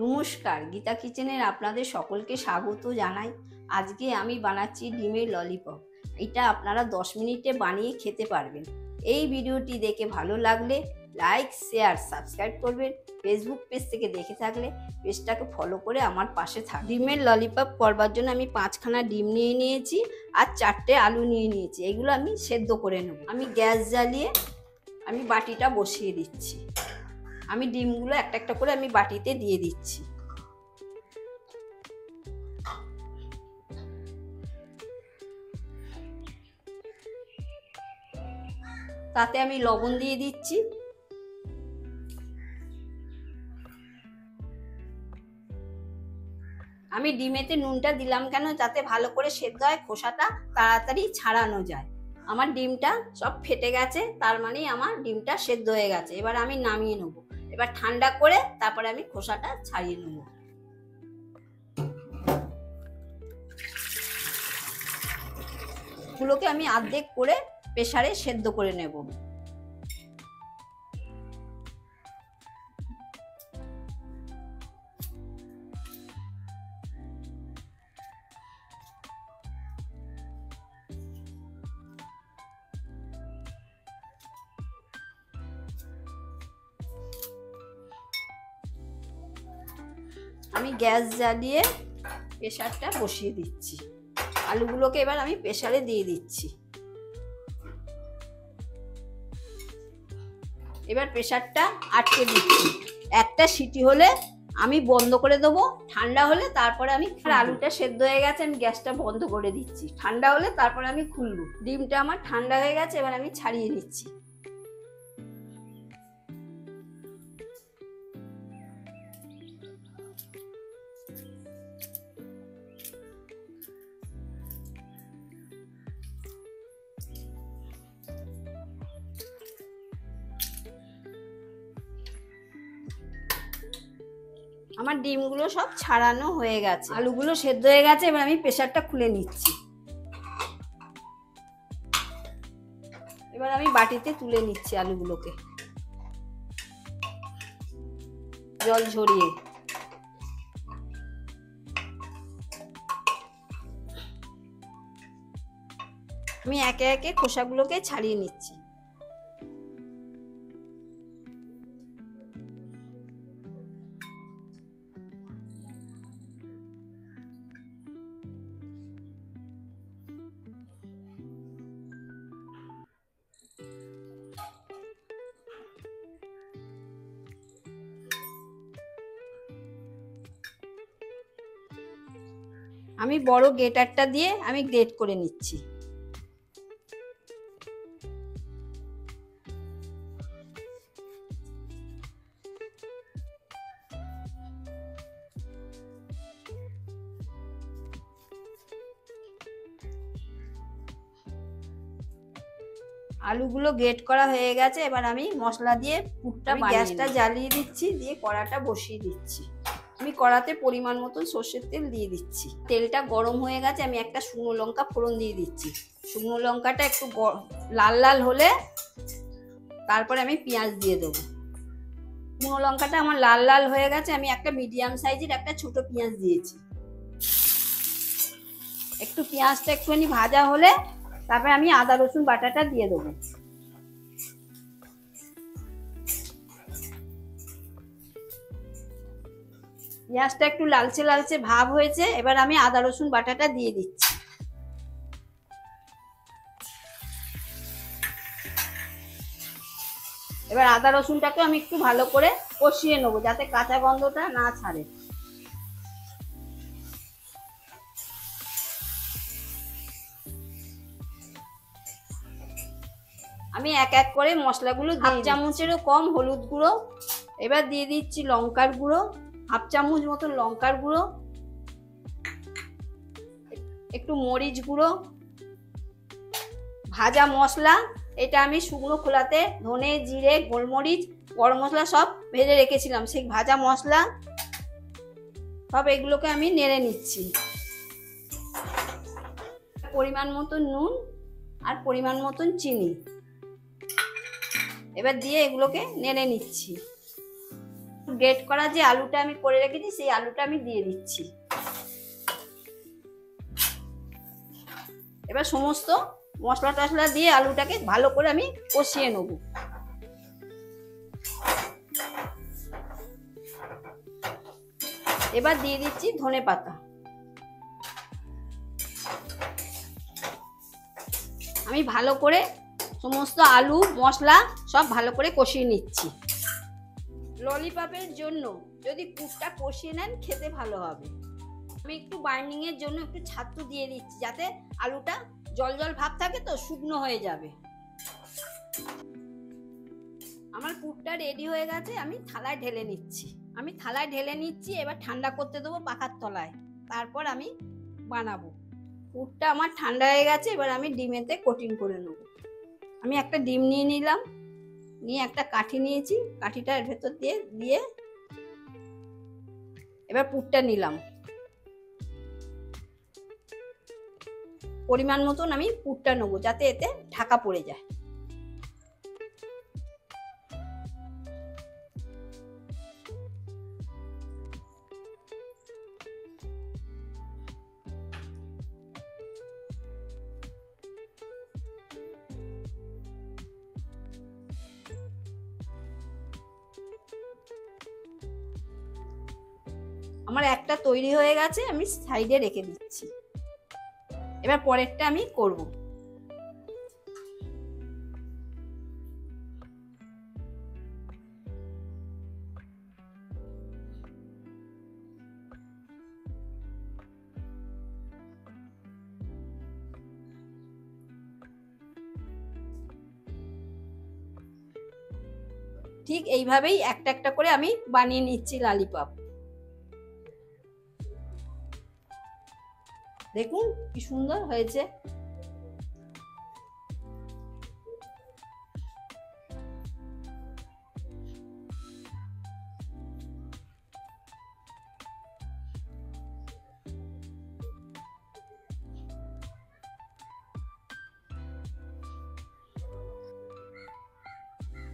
নমস্কার, গীতা কিচেনের আপনাদের সকলকে স্বাগত জানাই। আজকে আমি বানাচ্ছি ডিমের ললিপপ। এটা আপনারা 10 মিনিটে বানিয়ে খেতে পারবেন। এই ভিডিওটি দেখে ভালো লাগলে লাইক, শেয়ার, সাবস্ক্রাইব করবেন। ফেসবুক পেজ থেকে দেখে থাকলে পেজটাকে ফলো করে আমার পাশে থাকবেন। ডিমের ললিপপ করবার জন্য আমি 5খানা ডিম নিয়ে নিয়েছি আর 4টে আলু নিয়ে নিয়েছি। এগুলো আমি সেদ্ধ করে নেব। আমি গ্যাস জ্বালিয়ে আমি বাটিটা বসিয়ে দিচ্ছি। আমি ডিমগুলো একটা একটা করে আমি বাটিতে দিয়ে দিচ্ছি। তাতে আমি লবণ দিয়ে দিচ্ছি। আমি ডিমেতে নুনটা দিলাম কেন, যাতে ভালো করে সেদ্ধ হয়, খোসাটা তাড়াতাড়ি ছাড়ানো যায়। আমার ডিমটা সব ফেটে গেছে, তার মানে আমার ডিমটা সেদ্ধ হয়ে গেছে। এবার আমি নামিয়ে নেবো। এবার ঠান্ডা করে তারপরে আমি খোসাটা ছাড়িয়ে নেবো। গুলোকে আমি অর্ধেক করে প্রেসারে সেদ্ধ করে নেব। আমি গ্যাস জ্বালিয়ে প্রেসারটা বসিয়ে দিচ্ছি। আলুগুলোকে এবার আমি প্রেসারে দিয়ে দিচ্ছি। এবার প্রেসারটা আটকে দিচ্ছি। একটা সিটি হলে আমি বন্ধ করে দেবো। ঠান্ডা হলে তারপরে আমি, আলুটা সেদ্ধ হয়ে গেছে, আমি গ্যাসটা বন্ধ করে দিচ্ছি। ঠান্ডা হলে তারপরে আমি খুলবো। ডিমটা আমার ঠান্ডা হয়ে গেছে, এবার আমি ছাড়িয়ে নিচ্ছি। আমার ডিমগুলো সব ছাড়ানো হয়ে গেছে, আলুগুলো সেদ্ধ হয়ে গেছে। এবার আমি প্রেসারটা খুলে নিচ্ছি। এবার আমি বাটিতে তুলে নিচ্ছি আলুগুলোকে, জল ঝরিয়ে। আমি একে একে খোসাগুলোকে ছাড়িয়ে নিচ্ছি। আমি বড় গ্রেটারটা দিয়ে আমি গ্রেট করে নিচ্ছি। আলুগুলো গ্রেট করা হয়ে গেছে। এবার আমি মশলা দিয়ে পুরটা, গ্যাসটা জ্বালিয়ে দিচ্ছি, দিয়ে কড়াটা বসিয়ে দিচ্ছি। আমি কড়াতে পরিমাণ মতন সর্ষের তেল দিয়ে দিচ্ছি। তেলটা গরম হয়ে গেছে, আমি একটা শুকনো লঙ্কা ফোড়ন দিয়ে দিচ্ছি। শুকনো লঙ্কাটা একটু লাল লাল হলে তারপরে আমি পেঁয়াজ দিয়ে দেবো। শুকনো লঙ্কাটা আমার লাল লাল হয়ে গেছে, আমি একটা মিডিয়াম সাইজের একটা ছোট পেঁয়াজ দিয়েছি। একটু পেঁয়াজটা একটুখানি ভাজা হলে তারপরে আমি আদা রসুন বাটাটা দিয়ে দেবো। পেঁয়াজটা একটু লালচে লালচে ভাব হয়েছে, এবার আমি আদা রসুন বাটাটা দিয়ে দিচ্ছি। এবার আদা রসুনটাকে আমি একটু ভালো করে কষিয়ে নেবো, যাতে কাঁচা গন্ধটা না ছাড়ে। আমি এক এক করে মশলাগুলো, 1/2 চামচেরও কম হলুদ গুঁড়ো, এবার দিয়ে দিচ্ছি লঙ্কার গুঁড়ো, 1/2 চামচ মতো লঙ্কার গুঁড়ো, একটু মরিচ গুঁড়ো, ভাজা মশলা। এটা আমি শুকনো খোলাতে ধনে, জিরে, গোলমরিচ, গরম মশলা সব ভেজে রেখেছিলাম, সেই ভাজা মশলা সব এগুলোকে আমি নেড়ে নিচ্ছি। পরিমাণ মতো নুন আর পরিমাণ মতন চিনি এবার দিয়ে এগুলোকে নেড়ে নিচ্ছি। গ্রেট করা যে আলুটা আমি করে রেখেছি সেই আলুটা আমি দিয়ে দিচ্ছি। এবার সমস্ত মশলা টশলা দিয়ে আলুটাকে ভালো করে আমি কষিয়ে নেব। এবার দিয়ে দিচ্ছি ধনেপাতা। আমি ভালো করে সমস্ত আলু মশলা সব ভালো করে কষিয়ে নিচ্ছি। ললিপপের জন্য যদি পুরটা কষিয়ে নেন খেতে ভালো হবে। আমি একটু বাইন্ডিং এর জন্য একটু ছাতু দিয়ে দিচ্ছি, যাতে আলুটা জল জল ভাব থাকে তো শুকনো হয়ে যাবে। আমার পুরটা রেডি হয়ে গেছে, আমি থালায় ঢেলে নিচ্ছি। এবার ঠান্ডা করতে দেবো পাখার তলায়, তারপর আমি বানাবো। পুরটা আমার ঠান্ডা হয়ে গেছে, এবার আমি ডিমেতে কোটিং করে নেব। আমি একটা ডিম নিয়ে নিলাম, নিয়ে একটা কাঠি নিয়েছি, কাঠিটা এর ভেতর দিয়ে এবার পুরটা নিলাম। পরিমাণ মতন আমি পুরটা নেবো, যাতে এতে ঢাকা পড়ে যায়। আমার একটা তৈরি হয়ে গেছে, আমি সাইডে রেখে দিচ্ছি। এবার পরেরটা আমি করব। ঠিক এইভাবেই একটা একটা করে আমি বানিয়ে নিচ্ছি ললিপপ। দেখুন কি সুন্দর হয়েছে।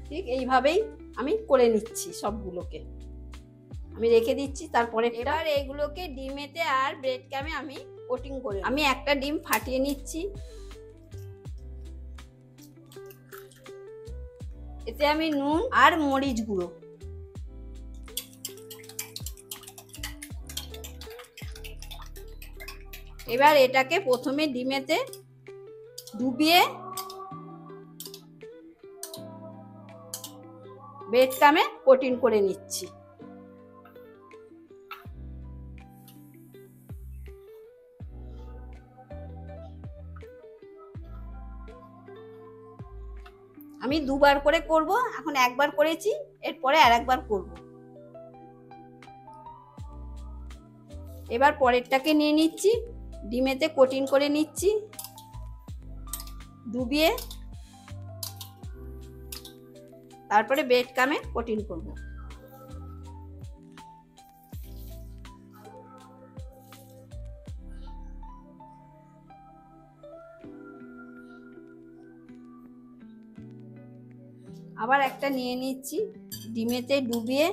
ঠিক এইভাবেই আমি করে নিচ্ছি সবগুলোকে, আমি রেখে দিচ্ছি। তারপরে এবার এইগুলোকে ডিমেতে আর ব্রেড ক্রামে আমি কোটিং করে, আমি একটা ডিম ফাটিয়ে নিচ্ছি। এতে আমি নুন আর মরিচ গুঁড়ো, এবার এটাকে প্রথমে ডিমেতে ডুবিয়ে ব্রেড ক্রামে কোটিং করে নিচ্ছি। আমি দুবার করে করব, এখন একবার করেছি, এরপরে আরেকবার করব। এবার পরেরটাকে নিয়ে নিচ্ছি, ডিমেতে কোটিং করে নিচ্ছি, ডুবিয়ে তারপরে ব্রেড ক্রামে কোটিং করব। আবার একটা নিয়ে নিচ্ছি, ডিমেতে ডুবিয়ে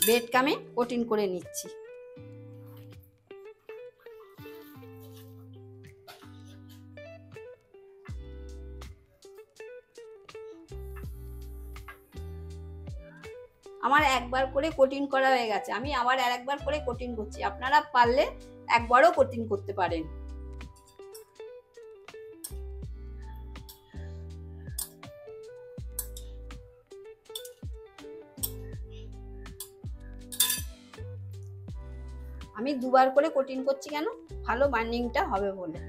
ব্রেড ক্রামে কোটিং করে নিচ্ছি। আমার একবার করে কোটিং করা হয়ে গেছে, আমি আবার আরেকবার করে কোটিং করছি। আপনারা পারলে একবারও কোটিং করতে পারেন। আমি দুবার করে কোটিং করছি কেন, ভালো বাইন্ডিংটা হবে বলে।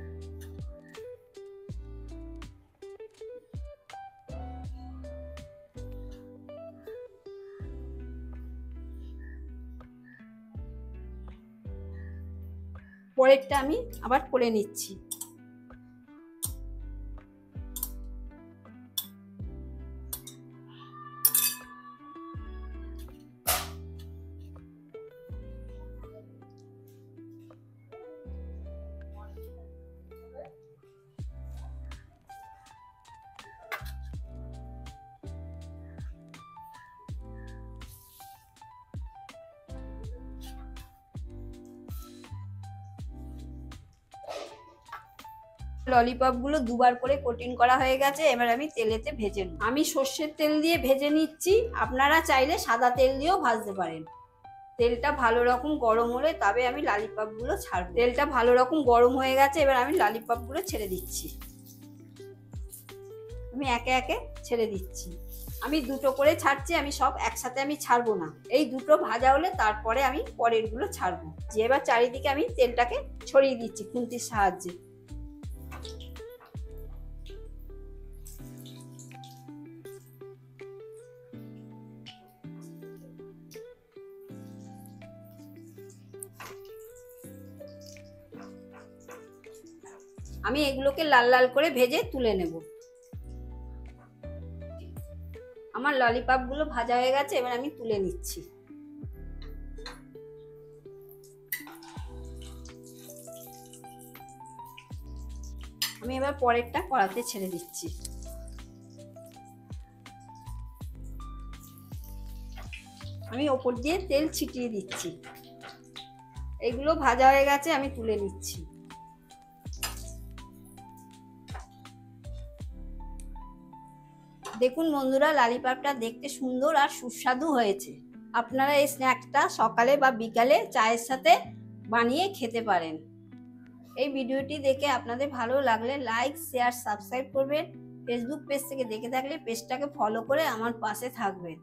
পরেরটা আমি আবার করে নিচ্ছি। ললিপপগুলো দুবার করে কোটিং করা হয়ে গেছে, এবার আমি তেলেতে ভেজে নেব। আমি সর্ষের তেল দিয়ে ভেজে নিচ্ছি, আপনারা চাইলে সাদা তেল দিয়েও ভাজতে পারেন। তেলটা ভালো রকম গরম হলে তবে আমি ললিপপগুলো ছাড়ব। তেলটা ভালো রকম গরম হয়ে গেছে, এবার আমি ললিপপগুলো ছেড়ে দিচ্ছি। আমি একে একে ছেড়ে দিচ্ছি। আমি দুটো করে ছাড়ছি, আমি সব একসাথে আমি ছাড়বো না। এই দুটো ভাজা হলে তারপরে আমি পরেরগুলো ছাড়বো। এবার চারিদিকে আমি তেলটাকে ছড়িয়ে দিচ্ছি খুন্তির সাহায্যে। আমি এগুলোকে লাল লাল করে ভেজে তুলে নেব। আমার ললিপপগুলো ভাজা হয়ে গেছে, এবার আমি তুলে নিচ্ছি। আমি এবার পরেরটা কড়াতে ছেড়ে দিচ্ছি। আমি ওপর দিয়ে তেল ছিটিয়ে দিচ্ছি। এগুলো ভাজা হয়ে গেছে, আমি তুলে নিচ্ছি। দেখুন বন্ধুরা, ললিপপটা দেখতে সুন্দর আর সুস্বাদু হয়েছে। আপনারা এই স্ন্যাক্সটা সকালে বা বিকালে চায়ের সাথে বানিয়ে খেতে পারেন। এই ভিডিওটি দেখে আপনাদের ভালো লাগলে লাইক, শেয়ার, সাবস্ক্রাইব করবেন। ফেসবুক পেজ থেকে দেখে থাকলে পেজটাকে ফলো করে আমার পাশে থাকবেন।